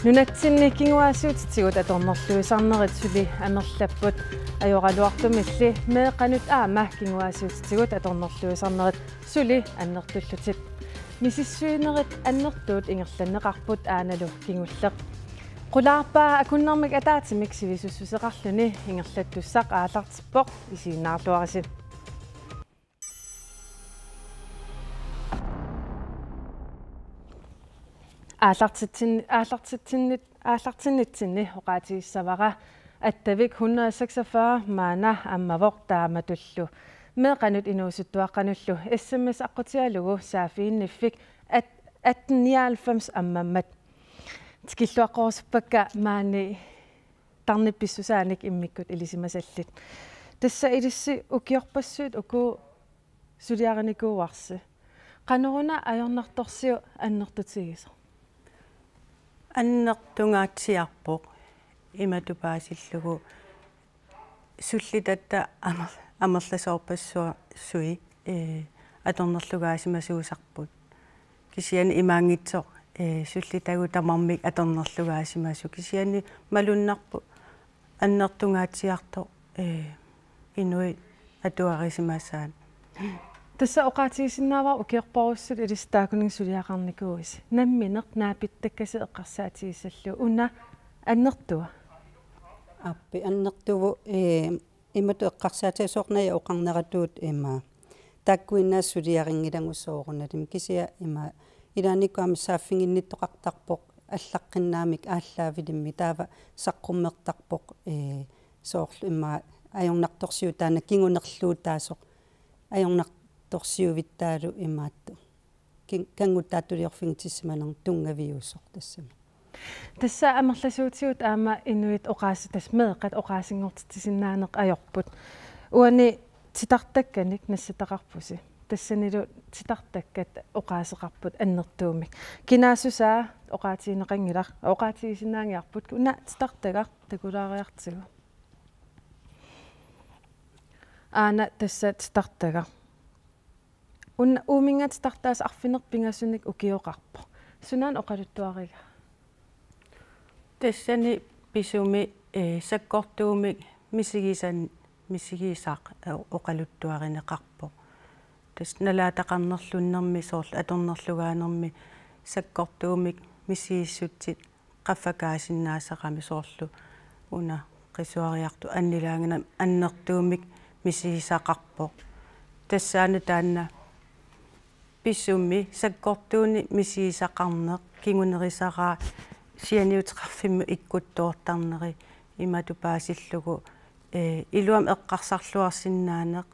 Nunatsinni kinguaasuutigut atornerluisarnerit suli anerlapput ajoraluartumilli meeqanut aama kinguaasuutigut atornerluisarnerit suli annertullutit misissuinerit annertuut ingerlanneqarput aanalu kingulleq qulaarpaa akunnermik ataatimik sivisussuseqarluni ingerlattussaq aallartippoq isiinnaarluarisi aallartinnitsinni oqaatiissavara attavik 146 maana ammavoq taamatullu meeqanut inuusuttuaqqanullu sms aqqutialugu saafiinniffik 1899 ammammat tikilluaqqorussupakka maani tarnippissusaanik immikkut ilisimasallit tassa ilissi ukiorpassuut uku suliarinikuuarsi qanoruna ajornartorsiu annertutigiso аннертунгааtsiarpoq imatupaasillugu sullitatta amerlasoorpassua sui atornerlugaasimassuusarput kisiani imaangitsoq sullitagu tamarmik atornerlugaasimassu kisiani malunnarpu annertungaatsiartoq inui atuarisimassaan tassa oqaatigisinnaava ukiorporussut ilistaakuning suliaqarnikuusi nammineq naapittakkaсе eqqarsaatigissallu una annertua appi annertuvu imatu eqqarsaatisoornaya oqarneratuut ima takkuinnaas suliaringilangussoorunatim kisia ima ilaanikkuami saaffinginnittoqartarpoq аллаққиннаамик ааллаавилимми таава саққуммертарпоқ соорлу имма ajornartorsiu taana kingunerluutaasоq ajornartorsiuvitaalu imaattu kanguttaattuliorfingitissimanern tungaviussoq tassama tassa amerlasuutigut aama inuit oqaasi tas meeqat oqaasingortitisinnaaneq ajorput uani titartakkanik nassataqarpusi тассанилу титартаккат оqaaseqarput аннертуумик кинаасуsaa оqaatiинеқангилар оqaатигисинаангиарпут уна титартагар такулаариартигу аана тасса титартага уна уумингат тартаас арфинерпингасуник укиоқарпо сунаан оқалуттуарига тассани писуми саккортуумик мисигисаақ оқалуттуаринеқарпо тас налаатақарнерлуннэрми соорл аторнерлугаанерми саккортуумик мисигиссутсит qaffakaasinnaaseqami soorlu una qisuariartu annilaangana annertuumik misigisaqarpoq tassaana taanna pissummi sakkortuuni misigisaqarneq kingunerisaraa sianiuteqarfimmu ikkuttoortarneri imatupaasillugu iluam eqqarsarluarsinnaaneq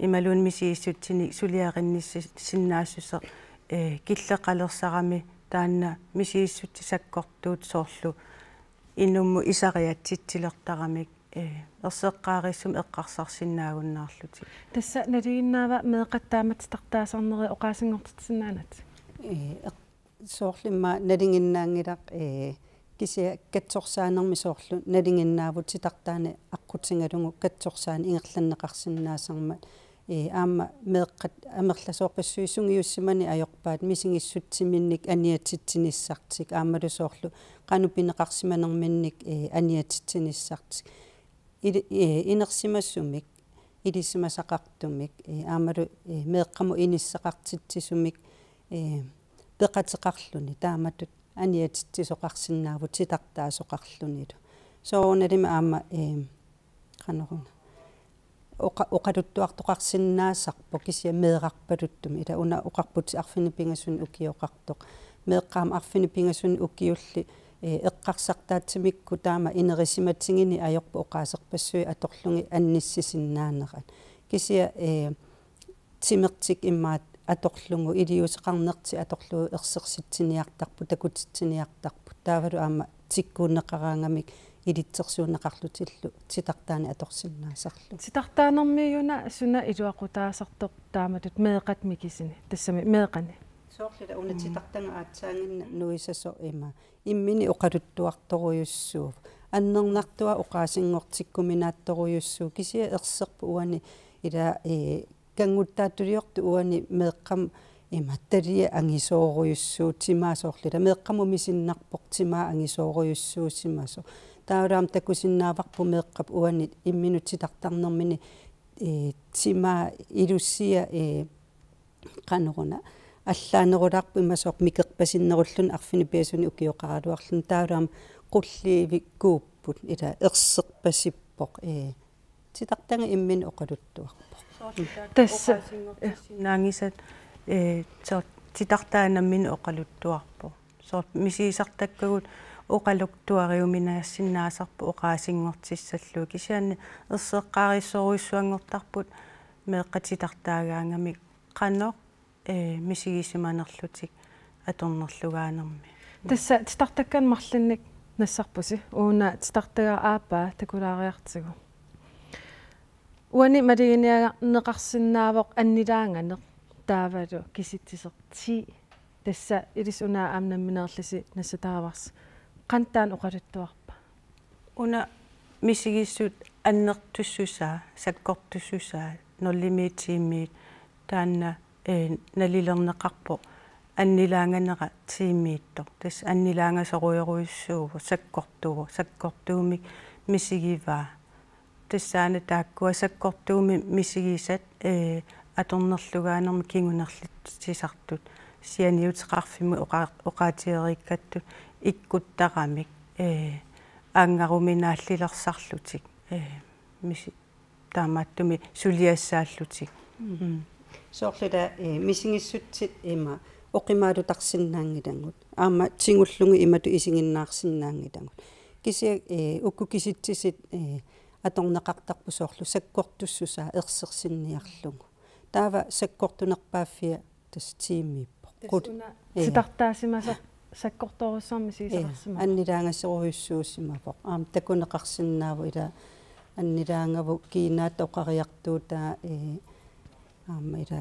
imaluun misigissutsini suliaqinnissinnaassuseq killeqalersarami taanna misigissutti sakkortuut soorlu innummu isariatsitsilertaramik erseqqaarissum eqqarsarsinnaagunnaarluti tassa naliginnaava meeqattaamat tartaasarneri oqaasingortitsinnaanat soorlimma nalinginnaangilaq kisia katsorsaanерми soorlu nalinginnaavut sitartaani aqqutsingalungu katsorsaani ingerlanneqarsinnaasarma aama meeqqat amerlasoorpassuissungiussimani ajorpaat misingissutsimminnik aniatitsinissartik aamalu soorlu qanupineqarsimanerminnik aniatitsinissartik inersimassumik ilisimasaqartumik aamalu meeqqamu inissaqartitsisumik peqateqarluni taamatut aniatittisoqarsinnaavut sitartaasoqarlunilu soorunalima aama qanoruna oqaluttuartoqarsinnaasarpo kisia meeqarpaluttumi ila una oqarputi arfinipingasun ukioqartoq meeqqaam arfinipingasun ukiulli eqqarsartaatsimikku taama inerisimatsingini ajorpu oqaaserpassui atorlungi annissisinnaaneran kisia timertik immaat atorlungu iliuseqarnerti atorlugu ersersitsiniartarpu takutitsiniartarpu taavalu aama tikkuunneqaraangamik илитсерсуунеқарлутиллу титартаани аторсиннаасарлу титартаанермиуна суна илуақутаасартоқ тааматут меэқат микисини тассами меэқани соорлила уна титартанга аатсаангинна нуисасо има иммини оқалуттуарторуйуссуув аннернартуа оқаасингортиккуминаатторуйуссуу кисия ерсерпу уани ила кангуттааттулиорту уани меэққам иматталия ангисоорuyussuu тимаасоорлила меэккаму мисиннарпоқ тимаа ангисоорuyuссуусимасо таулаам такусиннааварпу меэккап уанит имминутитартарнэрмини тимаа илуссия канеруна аллаанерулаарпу имасооқ микерпасиннеруллун арфини пиасуни укиоқаралуарлун таулаам qulliivik kuupput ila erserpasippoq titaqtanga immin oqaluttuarpoq tässä naangisat sort titartaanammin oqaluttuarpoq sort misiisartakkagut oqaluktuariuminaassinnaasarpu oqaasingortissalluu kisianni erseqqaarissoruissuangortarput meeqqatitartaagaangami qanoq misigiisimanerlutik atornerlugaanermi tässä titartakkan marlinnik nassarpusi uuna titartaga aapaa takulaariartigu uani maliginiaga neqarsinnaavoq annilaanganeq taavalu kisittiserti tässä ilis una aamnamminerlisi nassataavars qantaan oqaluttuarpa una misigissut annertussusaa sakkortussusaa norlimiitiimmiit taanna nalilerneqarpo annilaanganera tiimmiittor tas annilaangasoruyoruissuugu sakkortuumik misigivaa tassaana taakkua sakkortuumi misigisat atornerlugaanermi kingunerlitsisartut sianiuteqarfimu oqaatieriikkattut ikkuttaramik aangaruminaallilersarlutik misi taamaattumi suliassaallutik soorlula misingissutsit ima oqimaalutaqsinnaangilangut aama tingullungu imatu isinginnaarsinnaangilangut kisia ukkukisitsisit atorneqartarpu soorlu sakkortussusaa ersersinniarlungu taava sakkortunerpaaffia tas tiimmiippoq sitartaasimasa sakkortorussarmi siisaqarsima annilaangasseruyussuussimapoq aam takuneqarsinnaavu ila annilaangavu kiinaat oqariartuutaa aama ila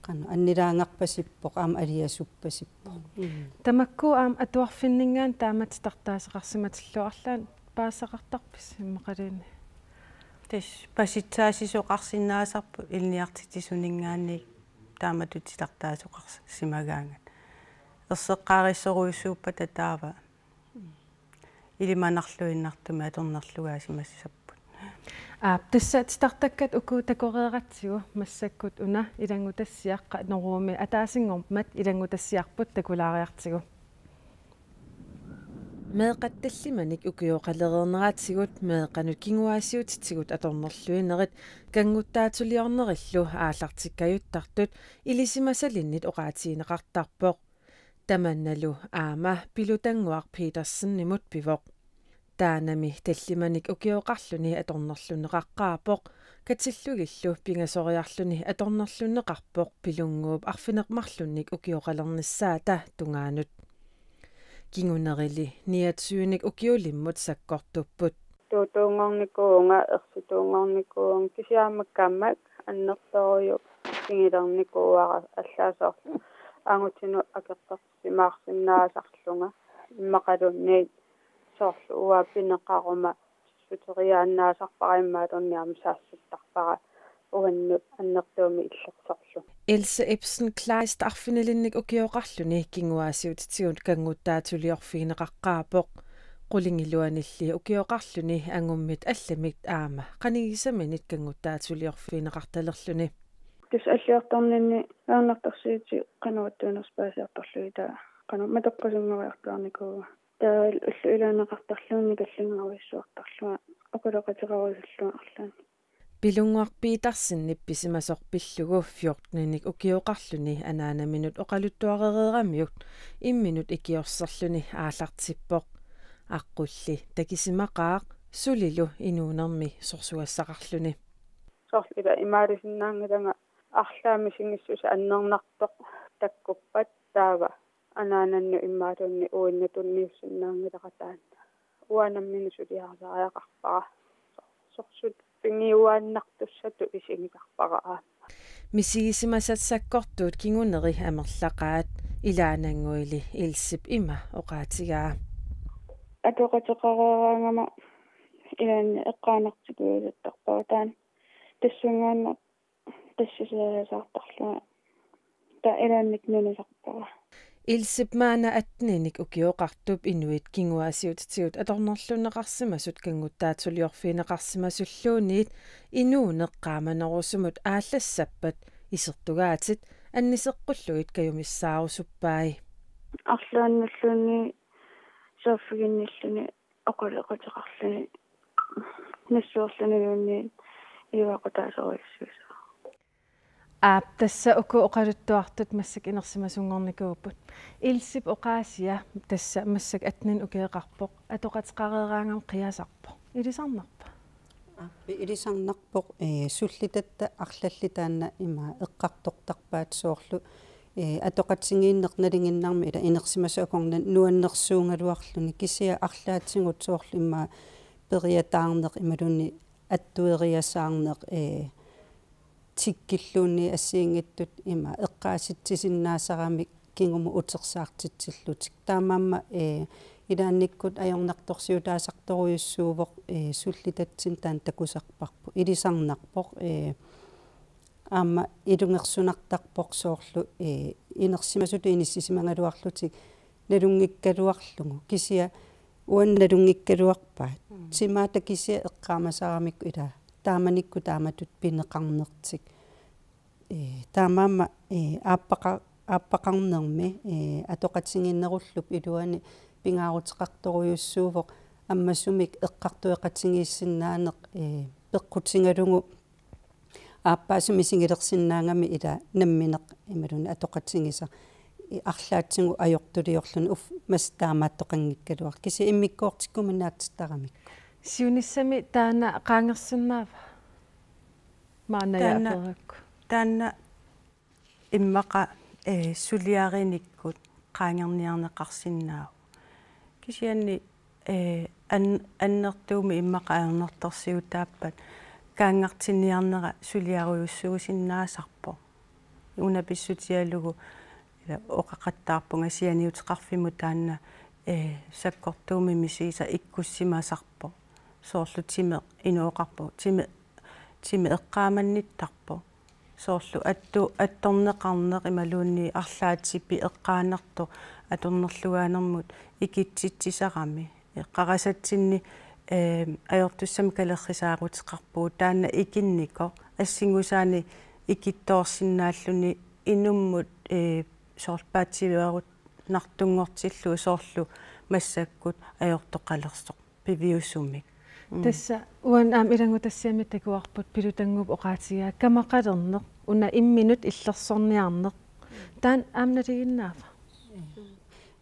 qanu annilaangarpasippoq aama aliasuppasippoq tamakku aam atuarfinningaan taamat tartaaseqarsimatilluarlaan paassaqartarpis immaqaliini tas pasitsaasisoqarsinnaasarpu ilniartitisuningaanniik taamatutitartaasoqarsimagaangat erseqqaarissoruyussuuppa tataava ilimanarluinnartumi atornerlugaasimassappu tässä titartakkat ukuutakoreeratsigu massakkut una ilangutassiaqqa noruumi ataasingormat ilangutassiarput takulaariartigu meeqattallimanik ukioqalereerneraatigut meeqanut kinguaasiutitsigut atornerluinerit kanguttaatuliornerillu aallartikkajuttartut ilisimasalinnit oqaatiineqartarpoq tamannalu aama pilutanguaq Petersen-nimut pivoq taanami tallimanik ukioqarluni atornerluneqaqqaapoq katillugillu pingasoriarluni atornerluneqarpoq pilunguup arfineqmarlunnik ukioqalernissaata tungaanut kingunerili niatsyynik ukiulimmut sakkortupput tuutuungornikuunga ersituungornikuun kisiamakkammak annertoriu kingilernikuuara allaasorlu aangutinu akeqqarsimaarsinnaasarlunga immaqalunniit soorlu uaappineqqaruma suteriaannaasarparaimmaatορniaam saassuttarpara uannut annertuumi illersorlu Else Ibsen Kleist arfinelinnik ukioqarluni kinguaasiutitsigut kanguttaatuliorfiineqaqqaapoq qulingiluanilli ukioqarluni angummit allamit aama qanigisaminit kanguttaatuliorfiineqartalerluni tis alliartorninni aarnartarsiiti qanuattuunerspaasiartorluita qanu matoqqasingoriartuarnikuuga taal ullu ilaaneqartarluunni kallingaruissuartarlua oqaloqatiqaruisalluun arlaani pilunguarpiitarsinnip pisimasorpillugu 14-nik ukioqarluni anaanaminut oqaluttuarereeramiut imminut ikiorserluni aallartippoq aqqulli takisimaqaaq sulilu inuunermi sorsuassaqarluni sorlila imaalisinnaangilanga арлаамисингиссуса аннернартоқ таккуппат таава анаананну иммаалунни уиннатунниуссиннаангилақатаанна уанаммини сулиарсариақарпара сорсут пингиуааннартуссату исигисарпараа мисигисимасатсаккортуут кингунери амерлақаат илаанангуили илсип има оqaatigaa атоқатеқараангама илаанни эққаанартикуилаттарпаа таан тассунгаанна тассисаасаартарлуа илаанник нунисарпара Ilsip maana atninik ukioqartup inuit kinguasiutitigut atornerlunneqarsimasut kanguttaatsuliorfiineqarsimasulluuniit inuuneqqaamanerusumut ааllassappat isertugaatit anniseqqulluit kajumissaarusuppaa арлуанналлуни сооффигинниллуни оқалеқутеқарлуни нассуорлуниуни ивақутаасориссуса тасса уку оқалуттуартут массак инерсимасунгорникууппут илсип оқаасия тасса массак атнин укеэқарпоқ атоқатеқареераангам қиасарпо илисарнарпа илисарнарпоқ суллитатта арлаллитаанна има эққартортарпаат соорлу атоқатсигииннеқ налингиннарми ила инерсимасуакорнан нуаннерсуунгалуарлуни кисиа арлаатсигут соорлу имма периатаарнеқ ималуни аттуериасаарнеқ тиккиллуунни ассиингиттут има эққааситсисиннаасарами кингуму утерсаартитсиллутик таамаама илаанниккут аёрнарторсиутаасарторуйуссуувоқ суллитатсин таан такусарпарпу илисарнарпоқ аама илунгерсунартарпоқ соорлу инерсимасуту иниссисимангалуарлутик налунгиккалуарлугу кисиа уанналунгиккалуарпаат симаата кисиа эққаамасаарамикку ила тааманикку тааматут пинеқарнертик таамаама ааппақарнерми атоқатсигиннеруллуп илуани пингаарутеқарторуйуссуувоқ аммассумик эққартуеқатсигииссиннаанеқ пеққутсингалугу ааппаасуми сигилерсиннаангами ила намминеқ ималуни атоқатсигиса арлаатсигу аёртулиорлуни уф мастаамааттоқангиккалуар киси иммиккоортиккуминаатситарамик сиуниссами таана qaangersunnaava маанаяаперакку таанна иммаqa сулиариниккут qaangerniarneqarsinnaau кисианни аннертууми иммаqa аернерторсиутааппат kaangartiniarnera suliaruussuusinnaasarpo унаписсутиалугу оқақаттаарпунга сианиутеқарфиму таанна саккортууми мисииса иккуссимасарпо соорлу тиме инуоқарпу тиме эққааманниттарпо соорлу атторнеқарнеқ ималуунни арлаатсиппи эққаанарту аторнерлугаанермут икитситсисарами эққарасатсинни аёртуссам калеррисаагутеқарпуу таанна икиннико ассингусаани икиттоорсиннааллуни инуммут соорлпаатсивиарут нартунгортиллу соорлу массаккут аёртоқалерсоқ пивиусумик тасса уан аам илангу тассиами такуарпут пилутангуп оқаатигаа камақалернеқ уна имминут иллерсорниарнеқ таан аамналигиннаава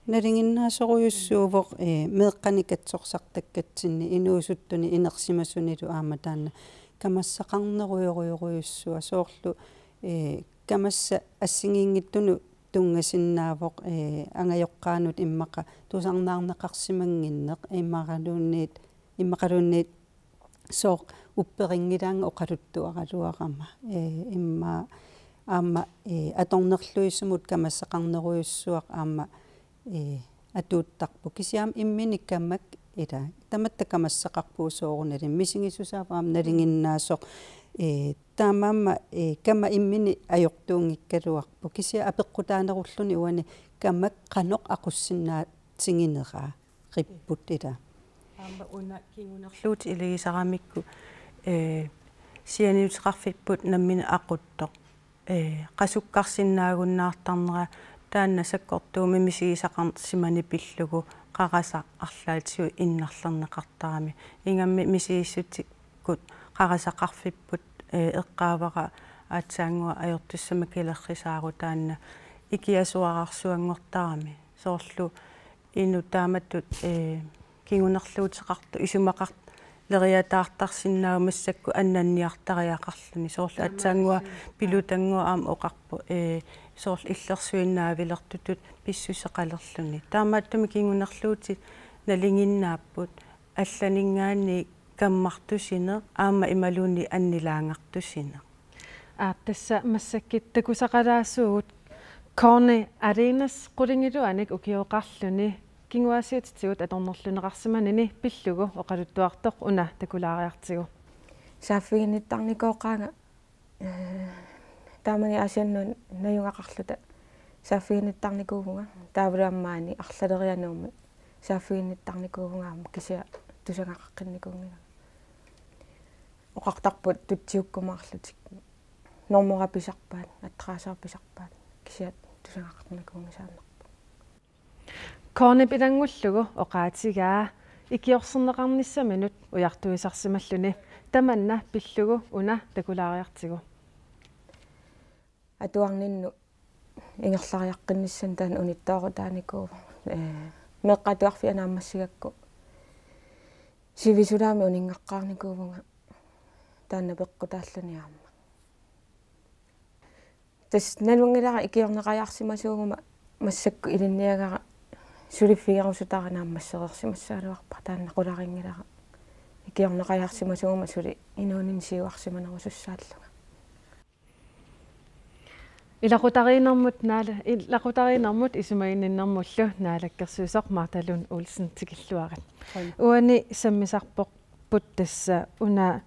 налингиннаасоруйуссуувоқ меэққаникатсорсартаккатсинни инуусуттуни инерсимасунилу аама таана камассақарнеруйоруйоруйуссуа соорлу камасса ассигиингиттуну тунгасиннаавоқ ангайоққаанут иммақа тусарнаарнеқарсимангиннеқ иммақалуунниит соо упперингилаанга оқалуттуаралуарама имма аама аторнерлуиссумут камассақарнеруйуссуақ аама атууттарпу кисиам имминиккаммак ила таматтакамассақарпуу соорунали мисигисусаараам налингиннаасоқ таамаама кама иммини аёртуунгиккалуарпу кисиа апеққутаанеруллуни уани каммак қаноқ ақуссиннаатсигинераа қиппут ила аама уна кингунерлуут илигисарамикку сианиутеқарфиппут наммина ақуттоқ қасуккарсиннаагуннаартарнера таанна саккортууми мисигисақарсимани пиллугу қараса арлаатиу иннарлернеқартарами ингамми мисигиссутиккут қарасақарфиппут эққаавара аатсаангуа аёртуссама килеррисаару таанна икиасуарарсуангортарами соорлу ину тааматтут кингунерлуутеқарту исумақарт лериатаартарсиннаау массакку аннанниартариақарлуни соорлу аатсаангуа пилутангуа аама оқарпу соорлу иллерсуиннаавилертутут писсусеқалерлуни таамааттуми кингунерлуутит налингиннааппут алланингаани каммартусине аама ималуунни аннилаангартусине тасса массаккит такусақалаассуут корни аринас qulingilluanik ukioqarluni кингуасиутитсигут аторнерлунеқарсиманини пиллугу оқалуттуартоқ уна такулаариартигу сааффигиниттарникооқаага таамани асианнун наюнгақарлута сааффигиниттарникуугунга таавалуаммаани арлалериануумми сааффигиниттарникуугунгаама кися тусангаққинникуунгила оқартарпут тутсиуккумаарлутик нормораписарпаат атраасаарписарпаат кисиат тусангаққинникуунги сааннарпу корнеп илангуллугу оқаатигаа икиорсернеқарниссаминут уяртуисарсималлуни таманна пиллугу уна такулаариартигу атуарнинну ингерлариаққинниссан таан униттоорутааникуу меққатуарфи анааммассигакку сивисулаами унингаққарникуувнга таанна пеққутааллуниарма тас налунгилара икиорнеқаярсимасуугума массакку илинниагара сулиффигерусутааранааммассерерсимассаалуарпа таанна қуларингилара икиорнеқаярсимасуугума сули инуунин сиуарсиманерусуссааллуга илақутаринэрмут наала илақутаринэрмут исумаиннэрмуллу наалаккерсуисақ марталун улсен тикиллуарат уани саммисарпоқ путтасса уна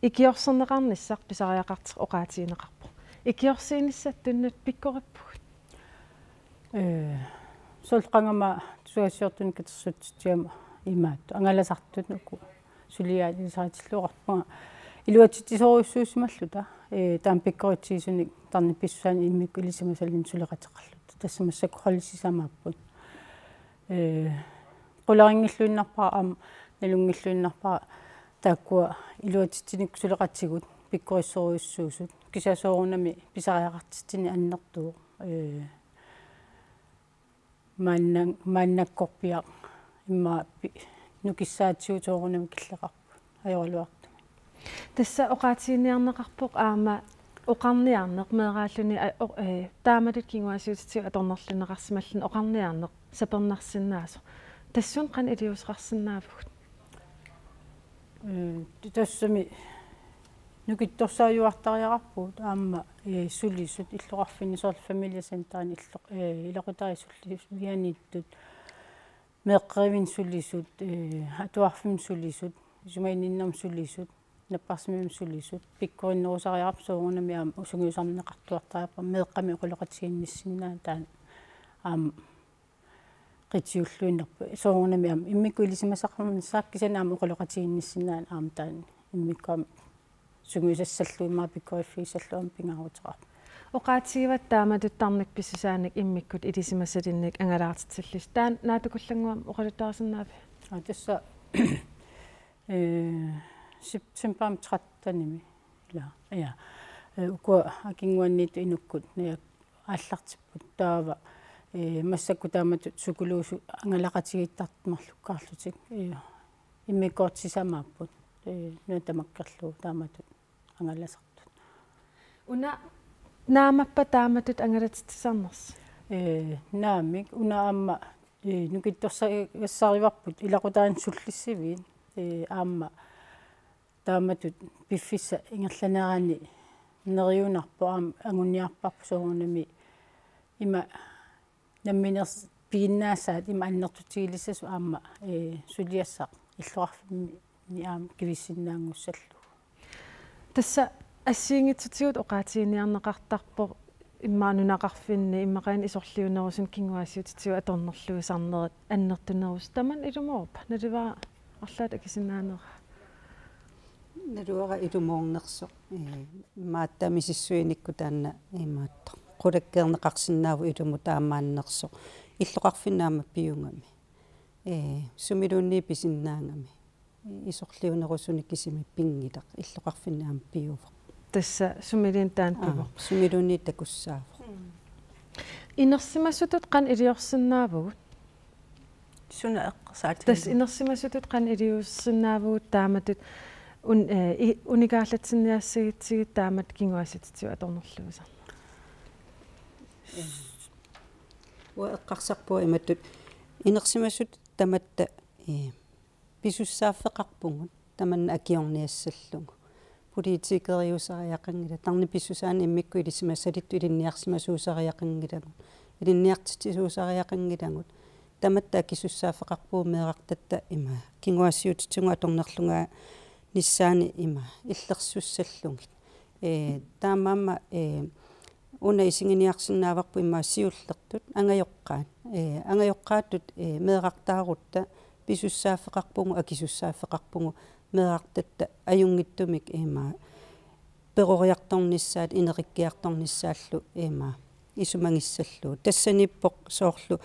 икиорсернеқарниссақ писариақартеқ оқаатиинеқарпо икиорсииниссаттуннат пиккориппугут солқангама туасиортун катерсутсиама имаат ангаласартут нуку сулиаали саатиллуарпунга илуатитисоруссуусималлута таам пиккоритсиисуник тарни писсуани иммикку илисимасалин сулеқатеқарлут тассамассакку холлисисамааппут qularinngilluinnarpaa am nalunngilluinnarpaa taakkuа илуатитсиник сулеқатсигут пиккорissоруйуссуусут кисасоорунами писариақартитсини аннертуу маннаккорпиа имма нукиссаатсиуторунами киллеқарпу ajorluartu тасса оқаатиинниарнеқарпоқ аама оқарниарнеқ меэрааллуни таамалут кингуасиутитсиу аторнерлунеқарсималлун оқарниарнеқ сапернарсинаасо тассун қан илиусеқарсинаавгут тассами нукитторсааюартариақарпут аама сулисут иллоқарфини сорл фамилиасентаани илоқутарисулли вианиттут меққривин сулисут атуарфим сулисут сумаининнерм сулисут наппарсимим сулисут пиккориннерусариарп соорунами аама усунгиусарнеқартуартаапа меққами оқулоқатигинниссинаа таан аама qitiulluinnerpu soorunami am immikku ilisimasaqarmun saakkisanaam uqaloqatiginnissinaan aam taan immikkaam sunguisassalluimaa pikkoiffiissalluam pingaruteqar oqaatigivat taamatuttarnik pissisaanik immikkut ilisimasalinnik angalaartitsillis taan naatukullanguam uqalutaarsinnaapi tassa september 13-nimi ila ja ukua akinguanniitu inukkut naak ааллартиппут таава массакку тааматут сукулуусу ангалақатигиттартмарлуккаарлутик иммиккоортисамааппут нуатамаккерлуу тааматут ангаласартут уна наамаппа тааматут ангалатитсарнерс наамик унаамма нукитторсагассаариварпут илақутаан суллиссивиин аама тааматут пиффисса ингерланераани нериунарпо аама ангунниарпарпу соорунами има намминерс пииннаасаат има аннертутигилиссасу аама сулиассаа иллуарфимми аама кивиссиннаангуссаллу тасса ассиингитсутигут оqaatiiniarneqartarpo иммаанунақарфинни иммақаан исорлиунерусун кингуассиутитсуа аторнерлуисарнерат аннертунерус таман илумоорпа наливаа арлаат акисиннаанера наруара илумоорнерсо мааттамисиссуиникку таанна имаатто qulakkeerneqarsinnaava ilumu taammaannerso illoqarfinnaama piungami sumilunni pisinnaangami isorliunerusuni kisimi pingilaq illoqarfinnaama piuva tassa sumilin taan pivo sumilunni takussaava inersimassutut qan iliorsinnaavugut suna eqqasaat tas inersimassutut qan iliussinaavugut taamatut unikaallatsinniassagitsigit taamat kinguassititsu atornerluusa уэққарсарпуа иматтут инерсимассут таматта писуссааффеқарпугут таманна акиорниассаллугу политикериусариақангила тарни писсусаани иммикку илисимассалитту илинниарсимасуусариақангилагут илинниартитсуусариақангилагут таматта акисуссааффеқарпуу меэқартатта има кингуассиутитсугу аторнерлунгаа ниссаани има иллерсуссаллугит таамаама una isinginiarsinnaavaqpu imaassiullertut angajoqqaan angajoqqaattut meeqartaarutta pisussaafeqarpungu akisussaaffeqarpungu meeqartatta ajungittumik peroriartornissaat inerikkiartornissaallu isumangissallu tassanippoq soorlu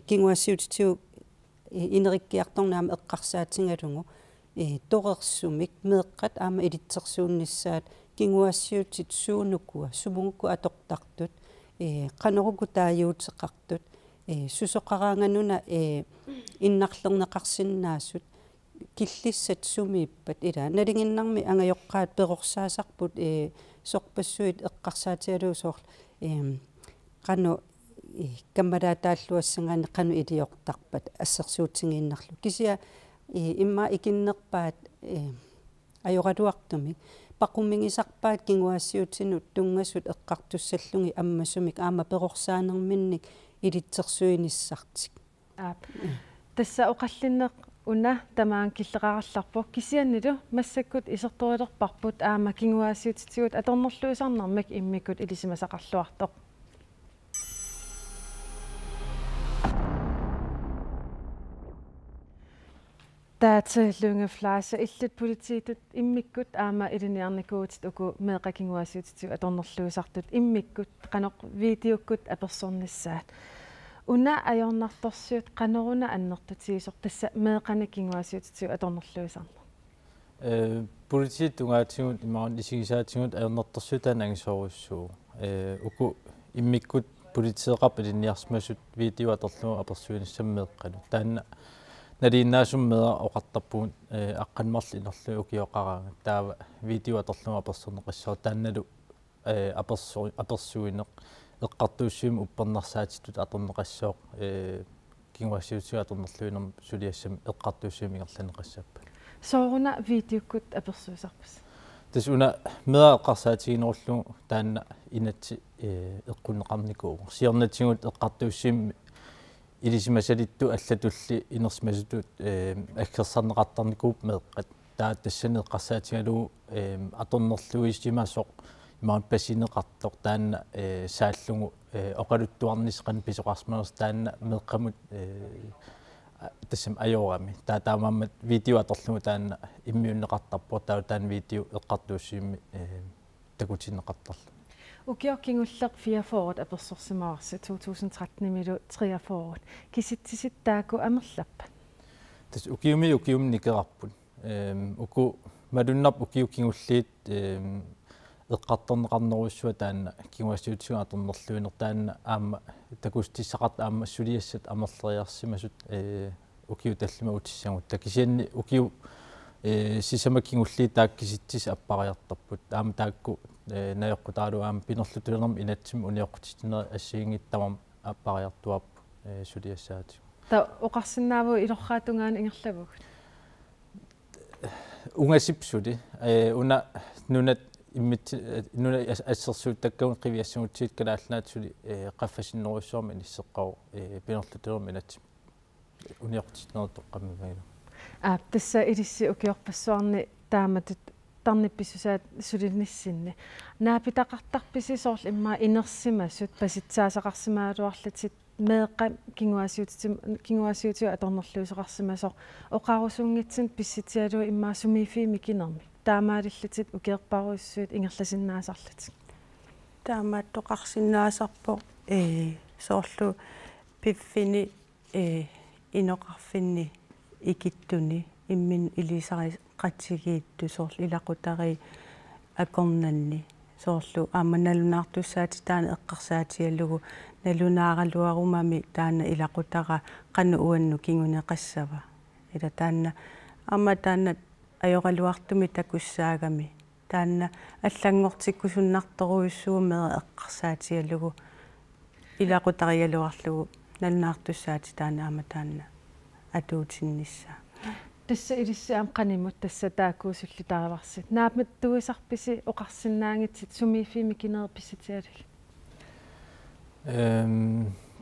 kinguassiutitiu inerikkiartornaama eqqarsaatingalungu toqersumik meeqqat aama ilitsersuunnissaat kinguassiutit suunukua sumungukku atoqtartut qaneruku taayuuteqartut susoqaraanganuna innarlerneqarsinnaassut killissat sumiippat ila nalinginnarmi angajoqqaat peqorsaasarput sorpassuit eqqarsaatialuu soorl qanu kammalаатааллуассангаани qanu iliortarpat assersuutingiinnarlu kisia imma ikinnerpaat ajoraluartumik paqumingisarpaat kinguassiutinut tungassut eqqartussallungi ammasumik aama peqorsaanerminnik ilitsersuinissartik тасса оқаллиннеқ уна тамаан киллеқаралларпо кисианнилу массаккут исерторилерпарпут аама кингуассиутитигут аторнерлуисарнармак иммиккут илисимасақарлуартоқ таатсаллунгафлааса иллут политиитут иммиккут аама илиниарникуутит уку меэқакингуассиутитигу аторнерлуисартут иммиккут канеқ видеоккут аперсорниссаат уна ajornartorsiut qaneruna annertutiisor tassa meeqanikkinguasiutitsu atornerluisarna politiit ungaatigut imaun isigisaatigut ajornertorsuutaan angisorussuu uku immikkut politieqap ilinniarsmasut video atorluu apersuinissammeeqqalu taanna naliinnaasum meera oqartarpuun aqqanmarli inerlu ukioqaraanga taava video atorluu apersorneqassor taannalu apersuineq eqqartuussium uppernersaatitut atorneqassooq kinguassiutiga atornerluinerm suliassam eqqartuussium ingerlaneqassappa sooruna videokkut apersuisarpas tasuna mera eqqarsaatiginerullu taanna inatsi eqqunneqarnikuu siernatigut eqqartuussium ilisimasalittu allatulli inersmasutut akkersarneqartarnikuup meeqqat taa tassane eqqarsaatigaluu atornerluissimasoq imaan pasineqartoq taanna saallungu oqaluttuarnisqan pisoqarsmanerus taanna meeqqamut tassam ajorami taamaammat video atorlugu taanna immiunneqartarpo taan video eqqartuussiimmi takutineqartarlu ukiorkingulleq 44 apersorsimaarsi 2013 milu 43 kisitsisit taaku amerlappa tas ukiumi nikerarput uku malunnarp ukiukingulliit eqqartorneqarnerussua taanna kinguassiutiga atornerluiner taanna aama takustissaqart aama suliassat amerleriarsimasut ukiu tallima utissangut takisianni ukiu sisamakingulli taakkisitsis appariartarput aama taakku najoqqutaalu aama pinerlutulernerm inatsim unioqqutitineri assiingittamam appariartuarpu suliassaati ta oqarsinnaavu ilorraatungaan ingerlavug ungasipsuli una nunat nuna assersuuttakkun qiviassugutiit kalaalnaatsuli qaffasinneriussuarmi nisseqqau pinerlutulernerm inatsim unioqqutitineri tassa ilissi ukiorpassuarni taamatut tarnippissusaat sulinnissinni naapitaqartarpisi soorl immaa inersimassut pasitsaasaqarsimaaluarlatit meeqqa kinguassiutiga atornerluisoqarsimasoq oqarusungitsin pissitialuu immaa sumiifiimikinermi taamaalillitit ukiерparuissuit ingerlasinnaasarlatik taamaattoqarsinnaasarpo soorlu piffini inoqarfinni ikittuni immin ilisari qatsigiittu soorl ilaqutari akornanni soorlu aamanalunaartussaati taana eqqarsaatiallugu nalunaaraluarumami taana ilaqutara qannu uannu kinguneqassava ila taana amma taana ajoraluartumi takussaagami taana allangortikkusunnartoruissuumera eqqarsaatiallugu ilaqutarialuarlugu nalunaartussaati taana aama taana atuutinnissa tassa ilissi am qanimut tassa taakkuusullutaravarsit naapmat tuisarpisi oqarsinnaangitsit sumiifiimikinerpissitialil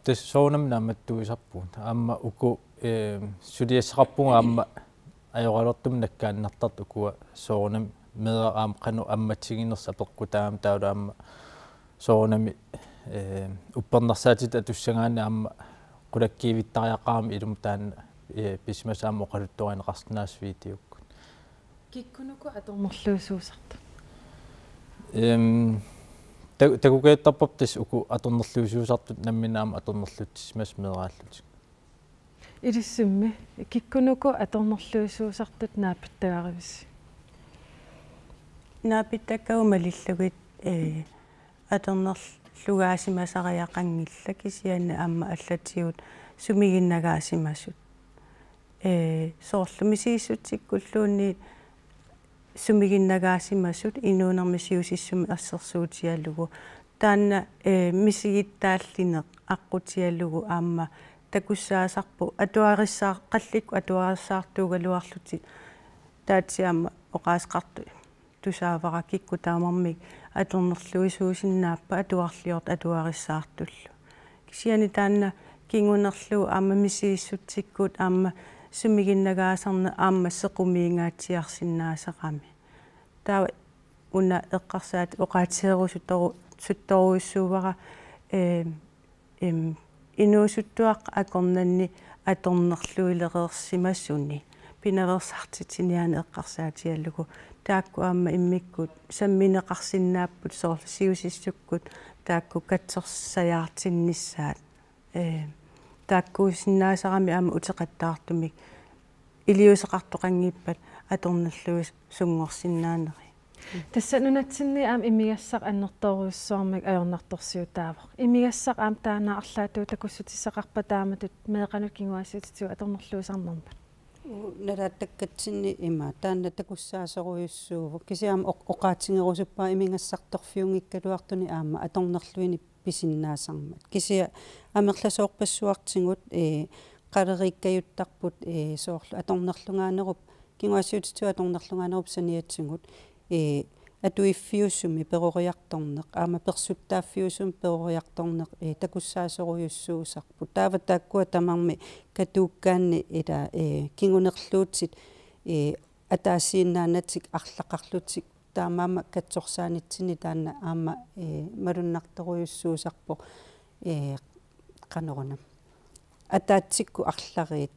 tass soonam naammat tuisarpuut aamma uku suliassaqarpunga aamma ajoralortum nakkaannartart ukua soonam mera aam qanu ammatsiginersa peqqutaam taula aamma soonami upparnersaatita atussagaana amma qulakkiivittariaqaarmi ilum taanna pismasaam oqaluttuaneqarnaasviitiukku kikkunuku atornerluusuusartu takukeettarpaptas uku atornerluusuusartut namminaama atornerluttismas meeraallutik ilissummi kikkunuku atornerluusuusartut naapittagaarivisi naapittakauma lillugit atornerlugaasimasariaqangilla kisianna aamma allatigut sumiginnagaasimassut soorlumisiissutsikkulluunni sumiginnagaasimassut inuunermisiusissumi assersuutiallugu taanna misigittaallиneq аққутиаллугу аама такуссаасарпу атуарissаа қалликку атуарissаартуугалуарлути таатсиама оқаасқарту тусаавара кикку таамармик аторнерлуисуусиннааппа атуарлиорт атуарissаартуллу кисиани таанна кингунерлу аама мисииссутсиккут аама сумигиннагаасарна аама секумиингаатсиарсиннаасақами таа уна эққарсаат оқаатсеерусуттору сутторуиссуувара инуусуттуақ акорнанни аторнерлуилеқерсимассуни пинаверсартитиниаана эққарсаатиаллугу таакку аама иммиккут самминеқарсиннааппут соорлу сиусиссуккут таакку катсорсаяартиннissaат тааккуусиннаасарами аама утеқаттаартумик илиусеқартоқангиппат аторнерлуис сунгорсиннаанери тасса нунатсинни аам имигассақ аннерторуиссуармик аёрнарторсиутаавақ имигассақ аам таанаа арлаатуу такуссутиссақарпа тааматут меэқанут кингуассиутитсу аторнерлуисарнэрмат налааттаккатсинни има таанна такуссаасеруйуссууву кисиаама оқаатингерусуппаа имигассартарфиунгиккалуартуни аама аторнерлуини писиннаасармат кисия амерласоорпассуартингут қалериккаюттарпут соорлу аторнерлунгаанеруп кингуассиутитсу аторнерлунгаанеруп саниатсигут атуиффиуссуми перориарторнеқ аама персуттааффиусум перориарторнеq такуссаасеруйуссуусарпут таава тааккуа тамарми катууккаанни ила кингунерлуутсит атаассииннаанатик арлақарлутик таамаама катсорсаанитсини таанна аама малуннарторуйуссуусарпо канорна атаатсикку арлариит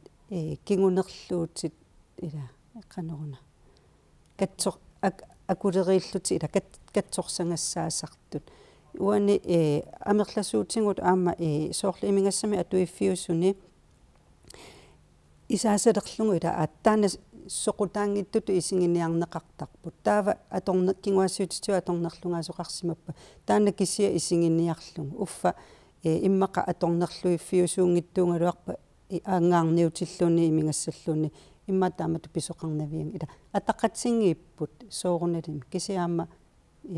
кингунерлуутит ила канорна катсор акулериллути ила катсорсангассаасартут уани амерласуутингут аама соорлу имингассами атуиффиуссуни исаасалерлугу ила ааттаана соқутаангиттуту исингиниарнеқартарпут таава аторнер кингуассуутитсуа аторнерлунгаасоқарсимаппа таана кисия исингиниарлугу уффа иммақа аторнерлуиффиусуунгиттуунгалуарпа аангаарниутиллуни имингассаллуни имма таамату писоқарнавиан ила атаққатсингииппут сооруналим кисиаама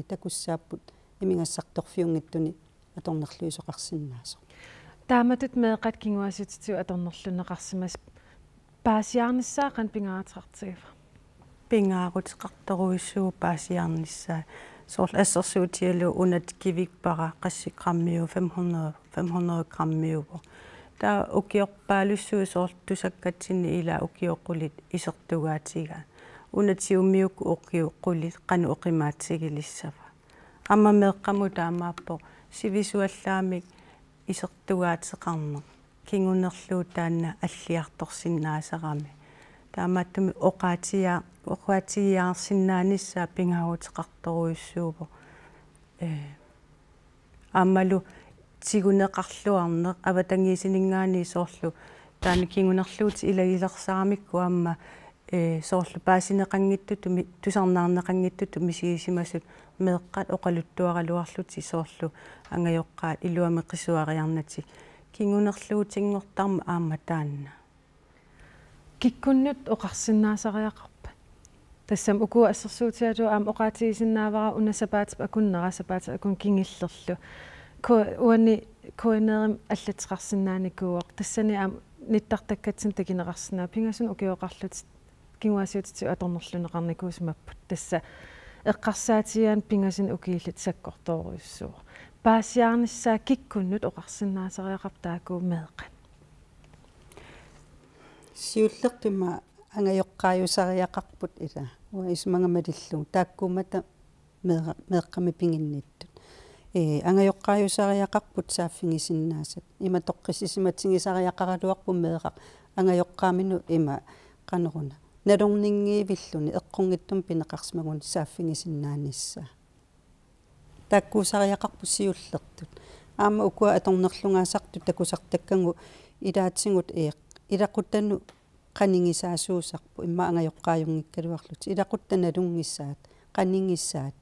такуссааппут имингассарторфиунгиттуни аторнерлуисоқарсинаасо тааматут меэқат кингуассуутитсу аторнерлунеқарсимас паасиарниссаақан пингааратеқартигава пингаарутеқарторуиссуу паасиарниссаа соорлу ассерсуутиалу унат кивикпара qassiqrammiu 500 граммиуво таа укиорпаалуссуу соорлу тусаккатсинни ила укиоққулит исертугаатига унатиуммиук уқиоққулит қану оқимаатсигилиссава амма меэққаму таамааппо сивисуаллаамик исертугаатеқарнеқ кингунерлуу таанна аллиарторсиннаасарами таамааттуми оқаатиаарсиннаанissaа пингаагутеқарторуиссууво аммалу тигунеқарлуарнеқ аватангиисинингаани соорлу таана кингунерлуути илагилерсарамикку амма соорлу паасинеқангиттуту тусарнаарнеқангиттуту мисигисимасут меэққат оқалуттуаралуарлути соорлу ангайоққаат илуами қисуариарнати кингунерлуутингортарма аама таанна киккуннут оқарсиннаасариақарпа тассам уку ассерсуутиалу аама оқаатигисиннаавара унасапаатип акуннерасапаатип акун кингиллерлу уани коинерим аллатеқарсинааникууақ тассани аама ниттартаккатсин такинеқарсинаа пингасун укиоқарлут кингуасиутитсу аторнерлунеқарникуусмаппут тасса эққарсаатигаан пингасин укииллит саккорторуиссуу паасиарниссаа киккуннут оқарсиннаасариақартаакуу меэқан сиуллертима ангайоққааюсариақарпут ила уа исмангамалиллу тааккумата меэққами пингинниттут ангайоққааюсариақарпут сааффигисиннаасат има тоққиссиматсигисариақаралуарпу меэқақ ангайоққаамину има қанеруна налорнингиивиллуни эққунгиттум пинеқарсимагун сааффигисиннаанисса таккуусариақарпу сиуллертут аама укуа аторнерлунгаасарту такусартаккангу илаатсигут илақуттану qaningisaasuusarpu imma angajоqqaajunngikkaluarlut ilaquttanalungissaat qaningissaat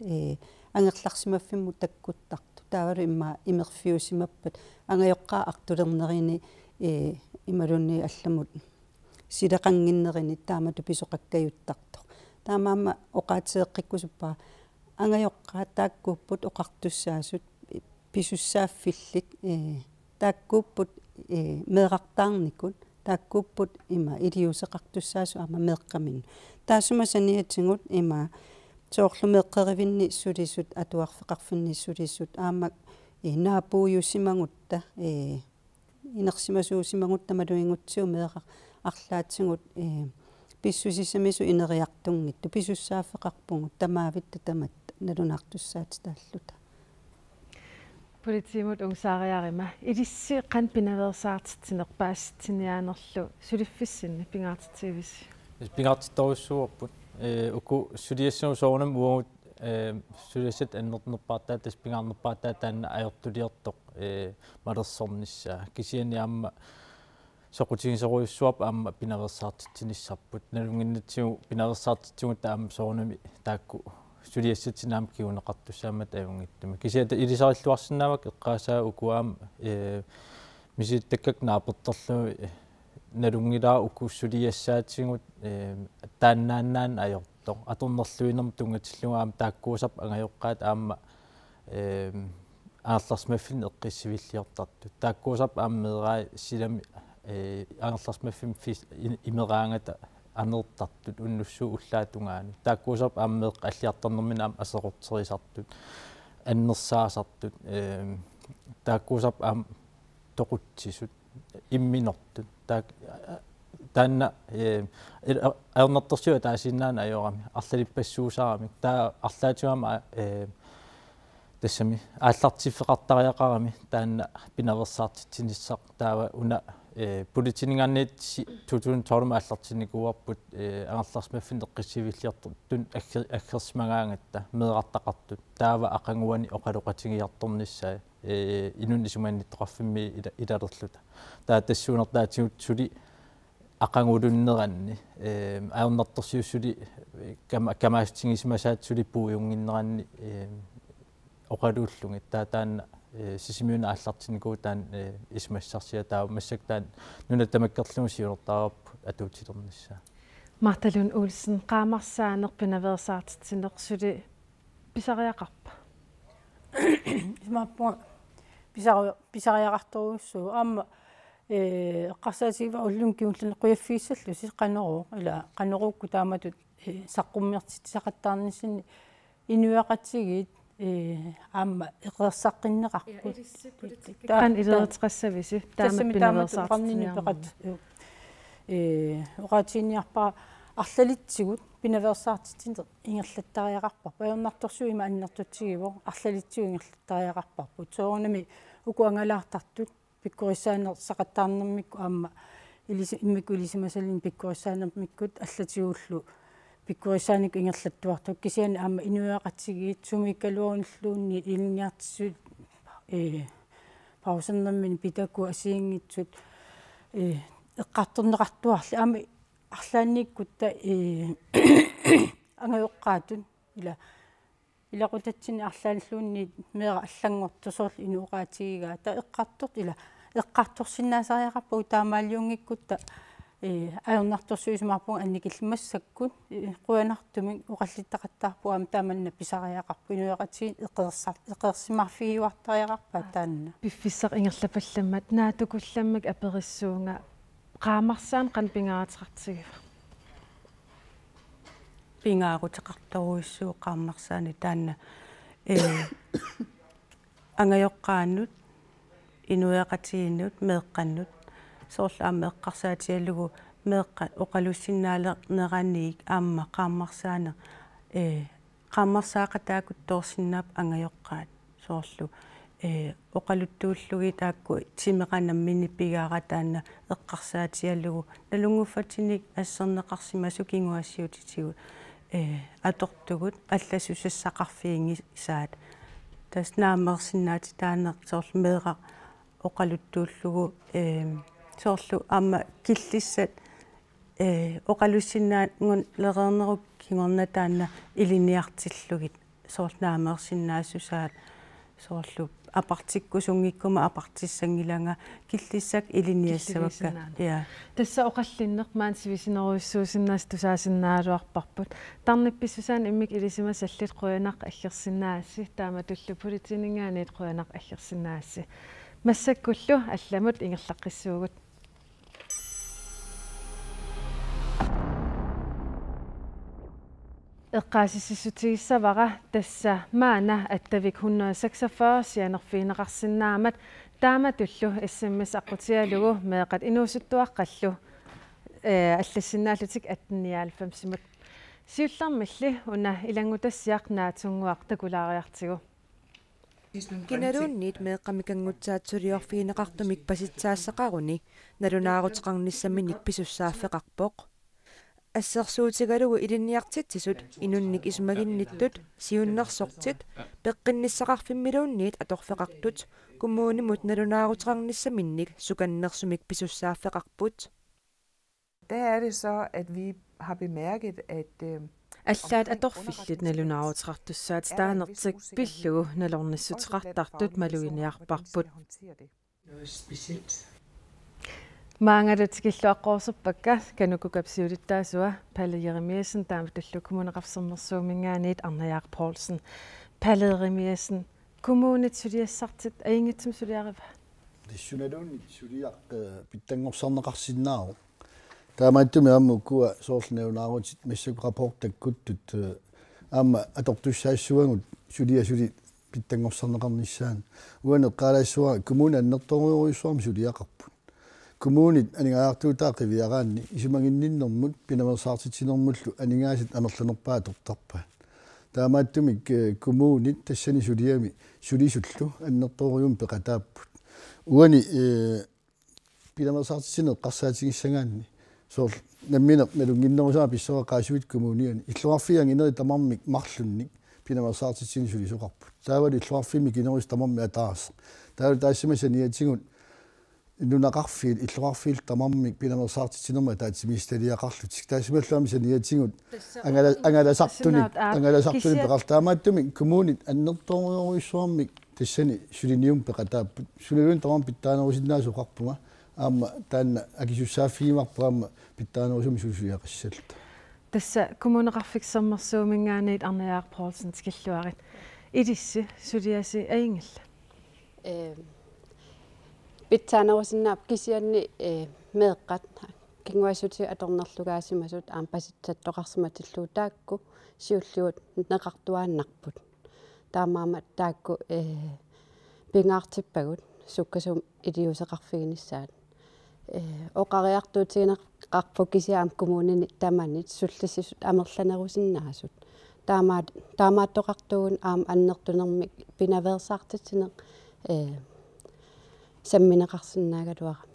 angerlarsimaffimu takkuttartu taavalu imma imerfiusimappat angajoqqaa artulernerini imalunni allamut sileqanginnerini taamatu pisoqakkajuttartoq taamaama oqaatseeqqikkusuppaa angajoqqaa taakkuupput oqartussaasut pisussaaffillit taakkuupput meeqartaarnikut taakkuupput ima iliuseqartussaasu ama meeqqamin taasuma saniatingut ima soorlumeeqqerivinni sulisut atuarfeqarfinni sulisut aama naapuuyussimangutta inersimasuusimangutta maluingutsiu meeqaq арлаатсигут писсусисамису инериартунгитту писуссааффеқарпугут тамаавитта таматта налунартуссаат тааллута политимут унгсаариарима илисси қан пинаверсаартитсинерпаасситсиниаанерлу сулиффиссинни пингаартитсивис пингаартитторуссуарпут уку сулиассуусоорнам уагут сулиассат аннернерпаартаа тас пингаарнерпаартаа таанна аёртулиортоқ малерсорниссаа кисиани аама соқутигисеруйуссуап аама пинаверсаартитсиниссарпут налунгиннатсигу пинаверсаартитсигут аама соорнами таакку сулиассатсинаам киунеқартуссаамат авунгиттума кисиата илисариллуарсинаавак эққаасаа укуаама миситтаккак наапертерлу налунгилаа укуссулиассаатсигут тааннааннаан аёртоо аторнерлуинерм тунгатиллугаам тааккуусап ангайоққаат аама аалларсмаффин эққиссивиллиортарту тааккуусап ааммеераа силами аалларсмаффин имераангата анертартут уннуссуу уллаатунгаани тааккуусап ааммеэқ аллиарторнэрмина аама асеқортерисартут аннерсаасартут тааккуусап аам тоқутсисут имминортут таак таанна аернертерсиуа таасиннаана аёрами арлалиппассуусаарами таа арлаатуама тассами ааллартиффеқартариақарами таанна пинаверсаартитсиниссақ таава уна политинингаанниит 2012 ааллартиникуарпут ангерларсмаффин эққиссивиллиартут тун аггерсимагаангатта меэқартақартут таава ақангуани оқалоқатигиарторниссаа инун исумаанниттоқарфимми илалерлута таа тассуунертаатигут сули ақангулуннеранни аернерторсиуссули камаастингисмасаат сули пууюнгиннеранни оқалууллунги таана сисимиуна ааллартиникуу таан исмассарсиа таа массак таан нуна тамаккерлуусиунертаарап атуутилерниссаа Марталун Олсен qaamarsaaner pinaversaartitsinneqsuli pisariaqarpa имаппа писариақарторуссуу аама эққарсаасива уллун киуллуне қуяффииссаллу сиққанеру ила қанеруукку тааматут саққуммиартит сақаттаарниссини инуяқатсигит аама эқерсаққиннеқарпут таан илеэртеқассависи таамат пинаверсаартитсиниарпеқат оqaатиниарпаа арлалитсигут пинаверсаартитсин ингерлаттариақарпар паернарторсуима аннертутсигиво арлалитсигу ингерлаттариақарпарпут соорнами укуангалаартартут пиккорисаанер сақаттаарнэрмикку аама иммикку илисимасалин пиккорисаанермиккут аллатигууллу пиккорисааник ингерлаттуартук кисиани аама инуяақатсигиит сумиккалуорниллуунни илниартиссут паусернэрмини питакку асиингитсут эққарторнеқартуарли аама арлаанниккутта ангайоққаатун илақутатсини арлаанлуунни меэра аллангортусоорл инуоқаатигигаа та эққарторт эққарторсинаасариақарпу таамаалиунгиккутта аернарторсуисмаарпун анникиллмассаккут қуанартумин уқаллиттақаттаарпуам тааманна писариақарпу инуяқатсигин эқерсимарфигиуартариақарпа таанна пиффиссақ ингерлапалламмат наатукулламмак апериссуунга qaamarsaan qan pingaatiqartigива пингаарутеқарторуиссуу qaammarsaani таанна ангаёққааннут инуяқатигиннут меэққаннут соорлаама эққарсаатиаллугу меэққа оқалуссиннаалернераниик аама qaammarsaane qaammarsaaqataakuttoorsinnaap ангаёққаат соорлу оқалуттууллуги таакку тимеқанаммини пигаара таана эққарсаатиалугу налунгуффатиник ассернеқарсимасу кингуассиутитигу атортугут алласусассақарфиинги саат тас наамерсинаати таанеқ соорлу меэра оқалуттууллугу соорлу аама киллиссат оқалуссиннаангун леқернерук кингорна таана илиниартиллугит соорнаамерсиннаассусаат соорлу апартиккусунгиккума апартиссангиланга киллиссак илиниассавакка я тасса оқаллиннеқ маан сивисинеруйссуусиннаас тусаасиннаалуарпарпут тарнипписсусаан иммик илисима саллит қуянақ аллерсиннаасси таама туллу политинингаанит қуянақ аллерсиннаасси массаккуллу алламут ингерлаққиссуугут эққаасиссутигиссавара тасса маана аттавик 146 сианерфиинеқарсинаамат таама туллу SMS аққутиалугу меэқат инуусуттуаққаллу аллассиннааллутик 1895 симут сиуллармилли уна илангутассиақ наатунгуақ такулаариартигу киналуунниит меэққамикангутсаатсулиорфиинеқартумик паситсаассақаруни налунаарутеқарниссаминик писуссааффеқарпоқ ассерсуутигалугу илинниартитсисут инунник исмагинниттут сиуннерсортит пеққинниссақарфиммилуунниит аторфеқартут куммуунимут налунаарутеқарниссаминник суканнерсумик писуссааффеқарпут. Der er det så, at vi har bemærket, at аллаат аторфиллит налунаарутеқартуссаат таанертик пиллугу налорниссутеқартартут малуиниарпарпут noget specielt. маангалутикиллуаққорсуппакка канукукапсиулиттаасуа Palle Jeremiasen таама таллу коммунеқарсернерсуумингаанит Arne Poulsen Palle Jeremiasen коммунит сулиассартит аингитсум сулиарива диссуналуунни сулиақ питтангорсарнеқарсиннаау таамааттуми ааммуккуа соорлнеунаарутит массак рапорт таккуттут аама атортуссаассуангут сулиасули питтангорсарнеқарниссаан уанеққалаассуа коммуна аннерторуйуруйссуарми сулиақарпут коммунит анингаартуутаақивиараанни исумагинниннэрмут пинамерсаартитсинэрмуллу анингаасит амерланерпаа тортарпаа таамааттумик коммунит тассани сулиами сулисуллу аннерторуйум пеқатааппут уани пинамерсаартитсинер қарсаатигиссагаанни соор намминер налунгиннерусаа писсоаққаасуит коммуниани иллуарфиан инери тамармик марлунник пинамерсаартитсини сулисоқарпут таавали иллуарфими кинерус тамарми атаарс таавал таассимасаниатигут нунақарфиил иллуарфиил тамармик пинамерсаартитсинерма таатсимисталиақарлутик таасималлуами саниатигут ангаласартуни пеқартаамааттуми коммунит аннерторуйуруйссуармик тассани сулиниум пеқатааппут сулилуун тамам питтаанерусиннаасоқарпунга аама таанна акисуссааффигимарпаама питтаанерусуми сулисуяқассалут тасса коммунеқарфиксермерсуумингаанит Arne Poulsen тикиллуарит илисси сулиаси аингилла питтаанерусиннаап кисианни меэққат кингуассути аторнерлугаасимасут аам паситсаттоқарсиматиллуу таакку сиуллуут неқартуааннарпут таамаамат таакку пингаартиппагут суккасум илиусеқарфигиниссаат оқариартуутигинеқарпу кисиаам коммунини таманит суллиссисут амерланерусиннаасут таамааттоқартугун аам аннертунермик пинаверсаартитсинеқ самминеқарсинаагалуарами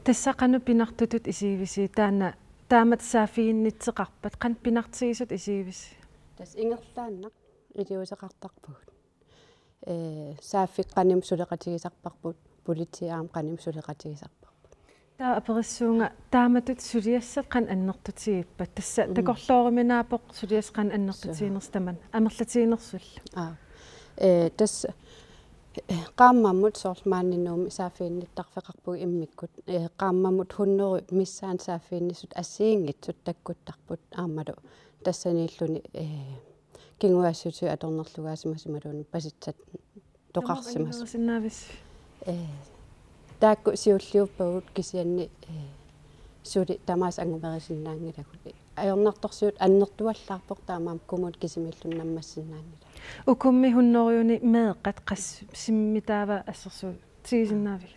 тассақану пинартутут исиивиси таана таамат саафигиннитсеқарпат қан пинартигисут исиивиси тас ингерлааннақ илиусеқартарпагут сааффиққаним сулеқатигисарпарпут политиаам қаним сулеқатигисарпарпут таа апериссуунга тааматут сулиассат қан аннертутигиппат тасса такорлоориминаапоқ сулиас қан аннертутигинерстаман амерлатигинерсулла тас qaammammut soormaanninuumi saafiinnittarfeqarpug immikut qaammammut hunneru missaan saafiinnissut assiingitsut takkuttarput aammalu tassaniilluni kinguassutui atornerlugaasimassimaluuni pasitsat toqarsimas taakku siulliuppagut kisianni suli tamaas angumerisinnaangilakut ajornartorsiut annertuallaarpoq taamaam kumut kisimillunnamassinnaangila ukkummi hunnoriuni meeqqat qas simmitaava assersu tigisinnaavik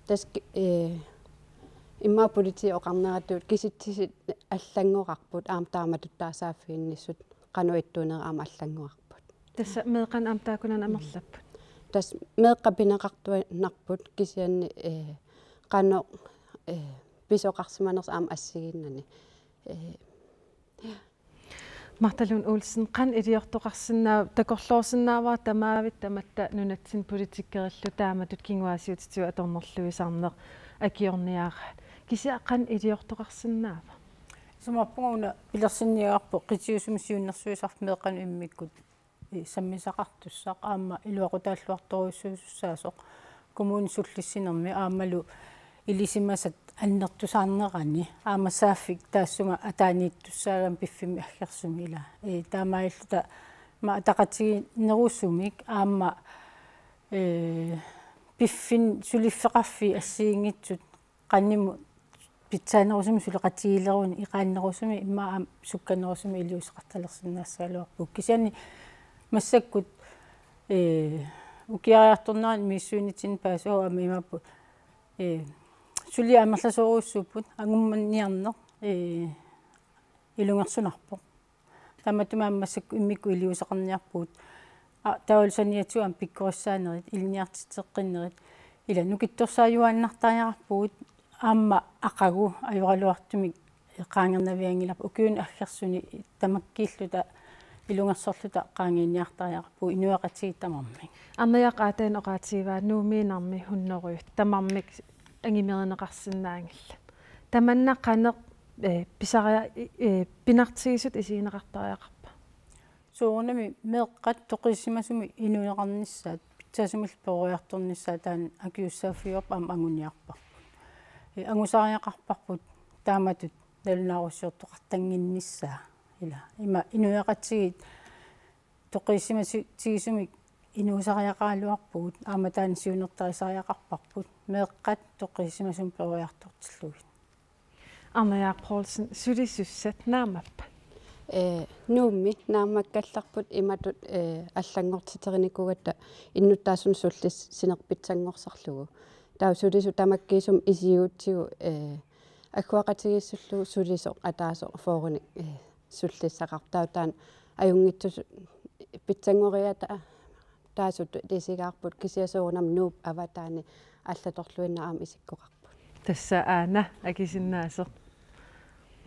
tas imma politi oqarnerattuut kisittisit аллангоqarput aam taamatutaasaaffiinnissut qanuittuuner aam аллангоqarput Tässä meeqan amtaakunan amerlap. Tas meeqa pinaqartuanarput kisianni qano pisoqarsimaners aam assiginnani. Martalun Olsen qan idiortoqarsinnaa takorloorsinnaavaa tamaavit tamatta nunatsin politikkerillu taamatut kinguasiutitu atornerluisarneq akiorniaaqa kisia qan idiortoqarsinnaava sumappunguuna pilersinniaarpo qitiusumisiunnersuisarf meeqan immikkut sammisaqartussaq aamma iluaqutaalluartoruissuusaasoq kommuni sullissinermi aammalu ilisimasat annertusaarnerani aama saaffik taassunga ataaniittussaagan piffimi aggersumi ila taamailluta ma ataqatiginerussumik aama piffin suliffeqarfi assiingitsut qannimu pitsaanерусumi suleqatigileruni iqaannerusumi imma sukkanerusumi iliusaqartalersinnaassaaluarpuk kisiani массаккут укиариарторнерани миссуунитин паасоо ама имаппу сули амерласооруссууппут агумманниарнер илунгерсунарпо таматумаам массакку иммикку илиусеқарниарпуут таулсаниатсуам пиккориссаанерит илниартитеққиннерит ила нукитторсааюааннартариарпуут аама ақагу аюралуартумик эқаангернавиангиларпу укиуни аггерсуни тамаккииллута илунгерсорлута qaangiinniartariarpu inuaqatigitammarmi аннаяқаатаан оqaатигиваа нуумиинарми хуннеруйут тамармик ангимеринеқарсинаангилла таманнаққанеқ писариа пинартигисут исигинеқартариақарпа суунами меэққат тоқиссимасуми инуеқарниссаат питсаасумил перуиарторниссаа таан акиуссааффиорпа ам ангуниарпарпут ангусариақарпарпут тааматут налунааруссиортоқартангинниссаа ила има инуяqatsigit toqissimatsigisumic inuusariaqaaluarpugut aamataan siunertarisariaqarparput meeqqat toqissimasum peruiartortillugit Anna Paulsen sulisussat naamappa nuummi naammakkallarput imatut аллангортитериникугатта иннуттаасун суллис синерпитсангорсарлугу таусулису тамаккиисум исиуутсигу аккуақатигиссуллугу сулисо атаасо фооруни суллиссақартаутаан аюнгитсус питсангориата таасут дисигаарпут кисиасуунам нууп аватаани аллаторлуиннаам исиккоқарпут тасса аана акисиннаасо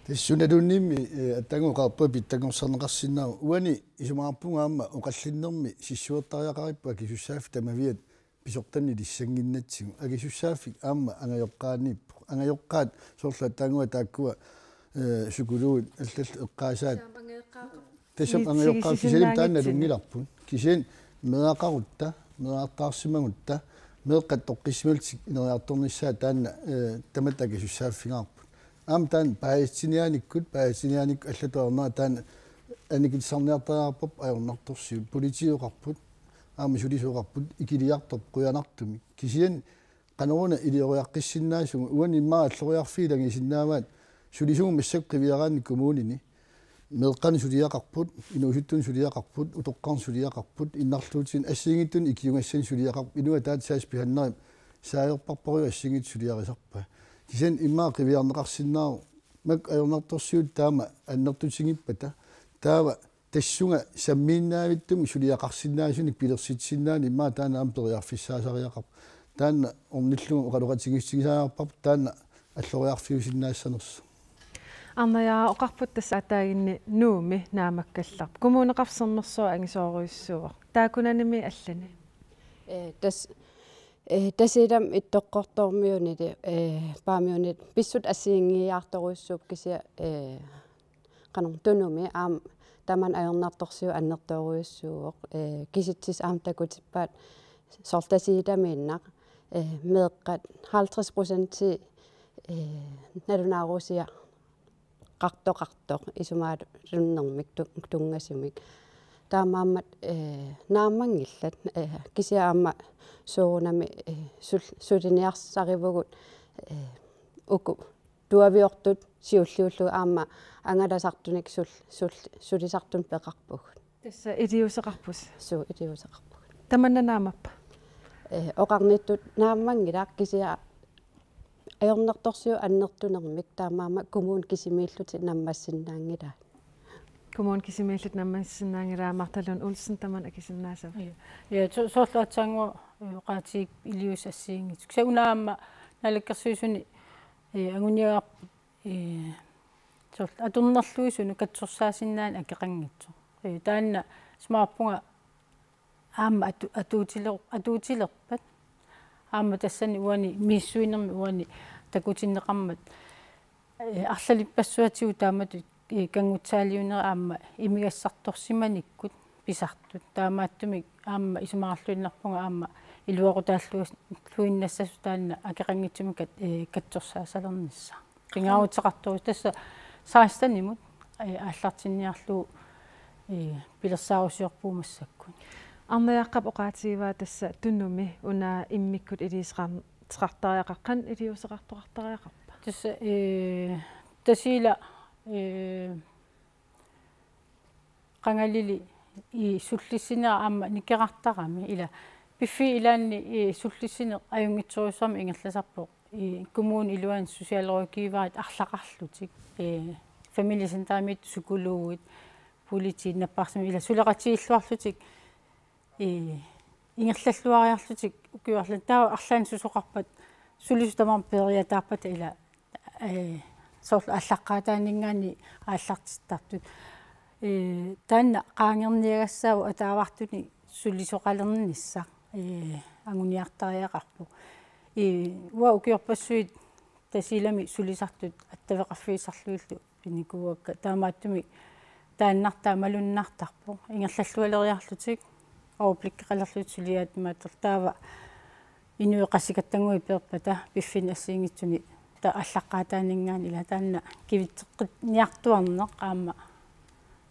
тессунадунними аттангоқарпа питтангорсарнеқарсинаа уани исумаарпунгаама оқаллиннерми сиссуертариақариппа акисуссааф тамавиат писортанни диссангиннатсигу акисуссаафик аама ангайоққааниппу ангайоққаат соорлу аттангуа тааккуа сукулуут аллал эққаасаат тасам ангайоққаа кисилим таанна лунгиларпун кисин меақарутта меартаарсимагутта меэққат тоққиссималтик инериарторниссаа таанна таматаки суссааффигаарпут аам таан паалестинианиккут паалестинианик аллатуарнаа таан аникитсарниартариарпоп аёрнарторсиу политиоқарпут аама сулисоқарпут икилиарторп қуянартуми кисиан канаруна илиориаққиссиннаасугу уаниммаа аллориарфиилаги синнаамаат сулисугу массаққивиараанни коммунини меэққани сулиақарпут инуусуттун сулиақарпут утоққарн сулиақарпут иннарлуутин ассигиттун икиунгассан сулиақарп инуа таат саас пианнерим саайорпарпориу ассигит сулиарисарпа кисен иммаа қивиарнеқарсиннаау мак аёрнарторсиут таама аннертутсигиппата таава тассунга саммииннаавиттум сулиақарсиннаасуник пилерситсиннаани иммаа таана ампериарфиссаасариақарп таана орниллугу оқалуқатигиссигисаарпарп таана аллориарфиусиннаассанерс Anna oqarput tassa ataagинни nuumi naamakkallarp kumuuneqarsernersuа ангисооруйссуа таакунаними аллани тасилам иттоққорторmiunili паамиунит писсут ассиингиаарторуйссууп кися канам тунуми аам таман аернарторсиу аннерторуйссууоқ киситсис аам такутиппаат сортасиитамииннақ меэққат 50% налунаарусиа qaqtoq isumaat runnermik tungasumik taamaammat naamangillat kisiaamma soonami suliniarsarivugut uku tuaviortut siulluullu aamma angalasartunik sulisartun peqarpug tassa idiuseqarpus suu idiuseqarpug tamanna naamappa oqarnittut naamangilaq kisia ayornertorsiu annertunermik taamaama kommun kisimiilluti nammassinnaangila Kommunen kisimillut nammassinaangilaa Martalun Olsen taman akisinnaasa. Ja soorlaatsaango qaatiik ilius assiingit. Sagunaamma nalakkersuisuni anguniaar sort atunnerluisunu katsorsaasinnaan akeqangitsu. Taanna smaappunga aamma atuutilerpat aamma tassani uani miissuinermi uani takutinneqarmat арлалиппассуатигу таамату кангутсаалиунера аама имигассарторсиманиккут писартут таамааттумик аама исумаарлуиннарпунга аама илуақутааллуиннассасу таанна акеқангитсумикат катсорсаасалернисса кингаавутеқартору тасса саастанимут ааллартинниарлуу пилерсаарусиорпуумассаккун арнаяаққап оqaатигиваа тасса туннуми унаа иммиккут илисеқартариақаққан илиусеқартоқартариақарпа тасса тасила qangalili I sullissinera aamma nikkerartarami ila piffi ilaanni sullissineq ajungitsurussarmi ingerlasarpoq kommun iluan sosialrådgivarit arlaqarlutik familiecentermit sukuluuit politiin napparsami ila suleqatiilluarlutik ingerlalluariarlutik ukiuarlan taa arlaan susoqarpat sulisutamarm periataarpata ila soorlu allaqaataaningaani aallartittartut таанна qaangerniagassaavu ataavartuni sullisoqalernissa anguniartariaqarpu уа укиорпассуит тасилами сулисартут аттавеқарфиисарлуиллу пиникуакка таамааттуми тааннартаа малуннартарпу ингерллаллуалериарлутик оупликкеқалерлут сулиаатмааттертаава инуеқассикаттангуи перпата пиффин ассиингитсуни та аллаққаатаанинггаани ила таанна кивитсеққит ниартуарнеқ аама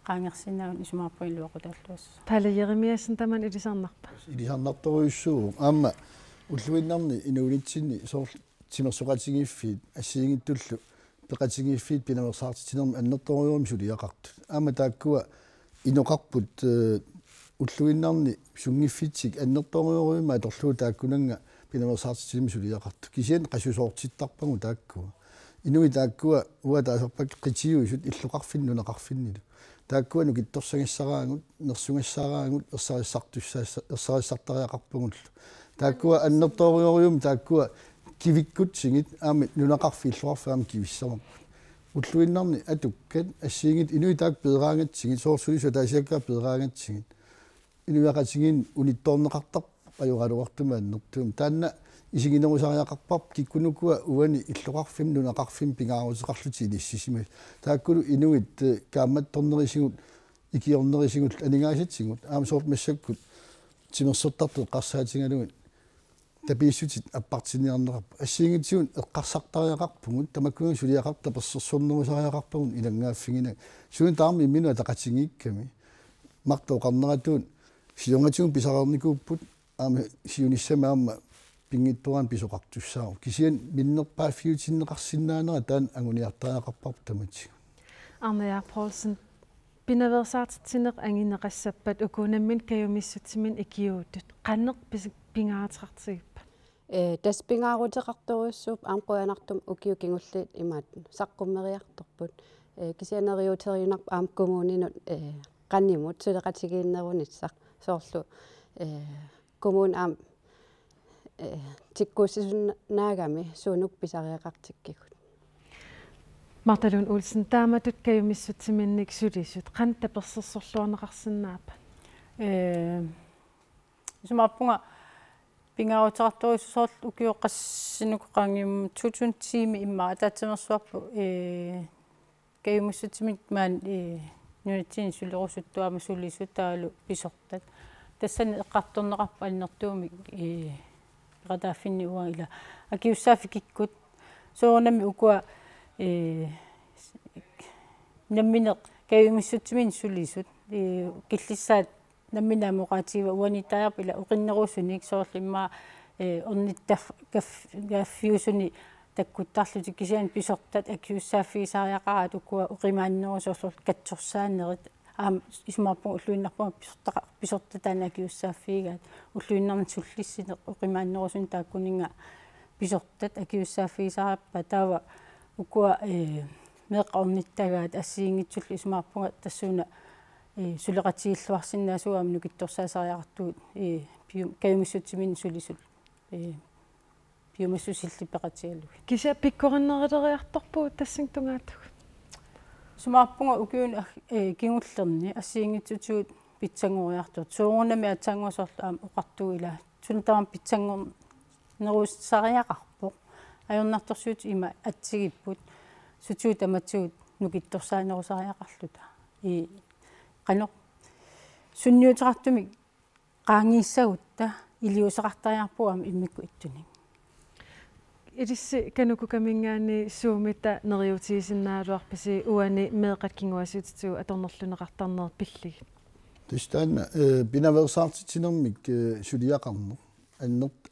qaangersinnaun isumaarpuilluoqutaallуасса палаеримиассан таман илисарнарпа илисарнарторуйуссуу аама уллуиннарни инуулитсинни соор тимерсоqatigiiffiit ассиингиттуллу пеqatigiiffiit пинамерсаартитинерми аннерторуйуум сулиақартут аама тааккуа иноқарпут уллуиннарни сунгиффитсик аннерторуйуруйма аторлуу тааккунанга пинамерсаартитинерми сулиақарту кисиан qasusoortittарпагу тааккуа инуи тааккуа уа таасерпак qitiuisut иллоқарфиннунеқарфиннилу тааккуану китторсагиссараангут нерсугассараангут ерсариссартариақарпугуллу тааккуа аннерторуйориум тааккуа кивиккутсигит аами нунақарфииллуарфаами кивиссамап уллуиннарни атуккат ассиигит инуи таак пеераангатсигит соорсулису таасиаккаа пеераангатсигит инуяқатигин унитторнеқартар аюралуартума аннертуум таанна исигинерусариақарпарп киккунукуа уани иллоқарфим нунақарфим пингаарусеқарлути илиссисимас тааккулу инуит кааматторнерисигут икиорнерисигут анингаасатсигут аама соорт массаккут тимерсертарту қарсаатингалугит табииссутит аппартинниарнерап ассиингитсигун эққарсартариақарпугут тамаккуган сулиақарта персерсорнерусариақарпагун илангааффигина суун таарми имминуа тақатингиикками мартооқарнератуун сиунгатигун писарерникууппут аама сиуниссамаама пингиттуан писоқартуссаа кисиан миннерпааффиутиннеқарсинаанера таан агуниартариақарпарп тамати Arne Poulsen пинаверсаартитсинеқ ангинеқассаппат укунаммин каюмиссутсимин икиуутут қаннеқ пингааратиқартигиппа тас пингаарутеқарторуссууп аамқуянартум укиукингуллиит имаат саққуммериарторпут кисианериутериунарп аам коммунинут қаннимут сулеқатигииннерунissaq соорлу коммун аам тиккуусисунаагами суунук писариақартиккигут Martalun Olsen taamatut kayumissutsimинник сулисут qanta персерсорлуарнеқарсинаапа исумаарпунга пингаарутеқарторуссуусоорл укиоқассинуку qaangim 2010 иммаа таатсимерсуарпу кayумиссутимик маан нунатсин сулерусуттуама сулисутаалу писортат тассани эққарторнеқарпа алнертуумик Radafini uangila. Aki usafi kikut. So nami ukua namina kayo misutmin sulisut. Killisat namina muqativa uanitayap ila uqinnerusunik so lima onnittaf gaffiusuni takkuttarlutik kisian pisortat aki usafi saariaqarat ukua uqimaannerusorlu katsorsaannerit исмаарпу уллуиннарпуга писортатаана акиуссааффиигаат уллуиннарни суллиссинеқ оқимааннерусун тааккунинга писортат акиуссааффиисараппа таава укуа меққорниттагаат ассиингитсулли исмаарпуга тассууна сулеқатигиллуарсинаасуам нукитторсаасариақартуут каюмиссутсимин сулисут пиумассусиллипеқатигалуги кися пиккориннерилериарторпуут тассин тунгаатуг сумаарпунга укиун кингуллерни ассиингитсутуут питсангориартут суурунами атсангуасорлу оқартуила сунтаам питсангор нерууссариақарпоқ ajornartorsuut ima atsigipput sutuut amatsuut nukittorsaanerusariaqarluta qano sunniuteqartumik qaangiissagutta iliusaqartariarpuam immikku ittuning Irissi kanuku kamingaani suumita neriutiisinnaaluarpisi uani meeqakkinguasuutitu atornerluneqartarner pillig Tistaan pinaversaartitinermik suliaqarner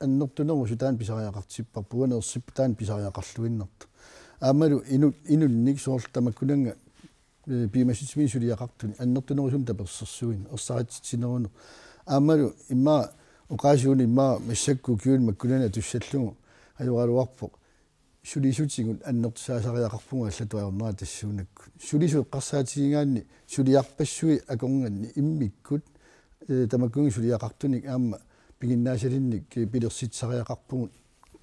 annertuneru sutaan pisariaqartipparpu aneersipptaan pisariaqarluinnert aamalu inunnik soortamakkunanga piimassitimi suliaqartuni annertunerusun tapersersuin ersaratitinerunu aamalu imma oqaasuuni imma massakku kiun makkunana tussallugu ajuqaluarpoq sulisutigut annertusaasariaqarpunga allatuajornera tassuunakku sulisu eqqarsaatigingaanni suliarpassui akornganni immikkut tamakkungi suliaqartunik aamma piginnaasilinnik pilersitsariaqarpungut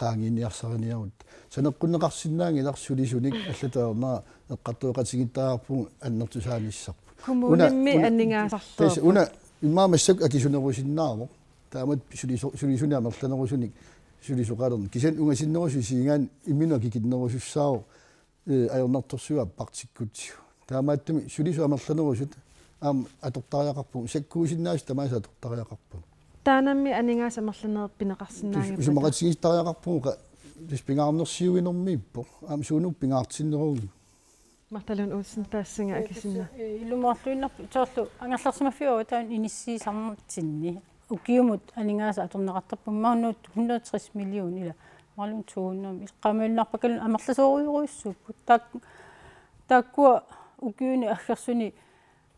qaangiinniarsariniarut saneqqunneqarsinnaangi ilarsulisunik allatuajornera eqqartueqatigittaarpungu annertusaanisserpu kumulimmi anningaasartor una imma massakku akisunerusinnaaroq taamat sulisuniamerlanerusunik sulisuqalern kisan ungasinnerusu siingaan imminu kikitnerusussaao ajornartorsuga partikkutsiu taamaattumi sulisu amerlanerusut aam atortariaqarpu sakkuusinnaas tamaasa atortariaqarpu taanammi aningaas amerlaneer pineqarsinnaangi sumaqatigittariaqarpuuqa pispingaarnersiuinermiippo aam suunuk pingaartinnerugi martalun uussin taassinga akisinna illumaarluinnerpu toorlu angerlarsimafiua taan inissiisarnertinni ukiumut aningaasa atorneqartarpu maannuut 160 million ila malum tuunnom iqqaamilnarpakal amerlasooruiruissuupput taakkua ukiuni aggersuni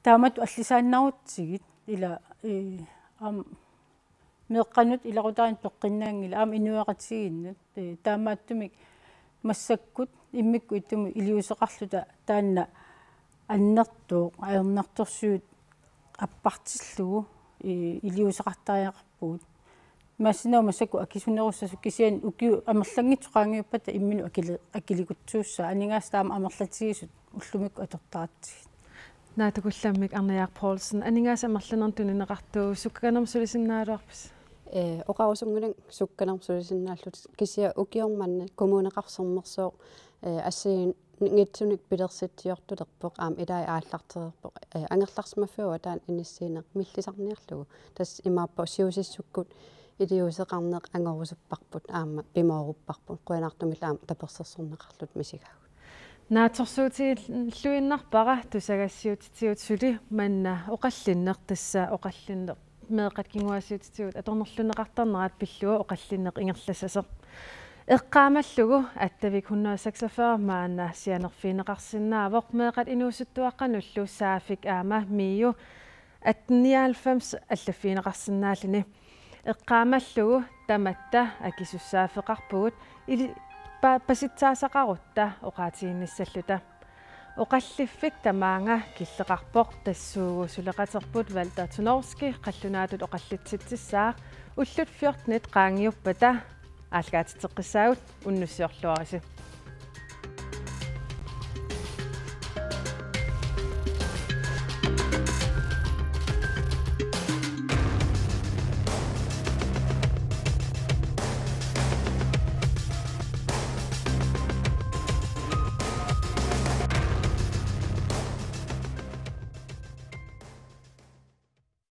taamatu allisaannarutsigit ila am meeqqanut ilaqutaarin peqqinnaangila aam inuaqatiginnut taamaattumik massakkut immikku ittumi iliuseqarluta taanna annertuuq ajornartorsuut appartillugu iliuseqartariaqarpuut массинаа масаку акисунеруссасу кисиан укиу амерлангитсоqaangiuppата иммину акиликутсууssa анингаастаама амерлатигисут уллумикку атортаратсигит наатукулламмик арнаяақ Paulsen анингаас амерланертунинеқартуу сукканерм сулисиннаалуарпис оқарусунгулан сукканерм сулисиннааллут кисиа укиорманна коммунеқарсермерсоо ассиин ngitsunik pilersittiortulerpoq aam ilai aallartererpoq angerlarsmafuua taan inissiineq millisarniarlugu tas imaappo siusissukkut iliuseqarneq angerusupparput aama pimoorupparput quanartumil aam tapersersorneqarlut misigaagu naatorsuutiilluinnarpara tusagassiutitiut suli manna oqallinneq tassa oqallinneq meeqakkinguasiutitiut atornerluneqartarnerat pillua oqallinneq ingerlassaseq eqqaamallugu attavik 146 maana sianerfiineqarsinnaavoq meeqat inuusuttuaqqanullu saafik aama miiu 98 allaffiineqarsinnaallini eqqaamallugu tamatta akisussaafeqarpugut ili pasitsaasaqarutta oqaatiginnissаллута oqalliffik tamaanga killeqarpoq tassuugu suleqaterput Walter Tunorski qallunaatut oqallitsitsissaaq ullut 14 qaangiuppata алгаатитеққиссаагут уннуссиорлуараси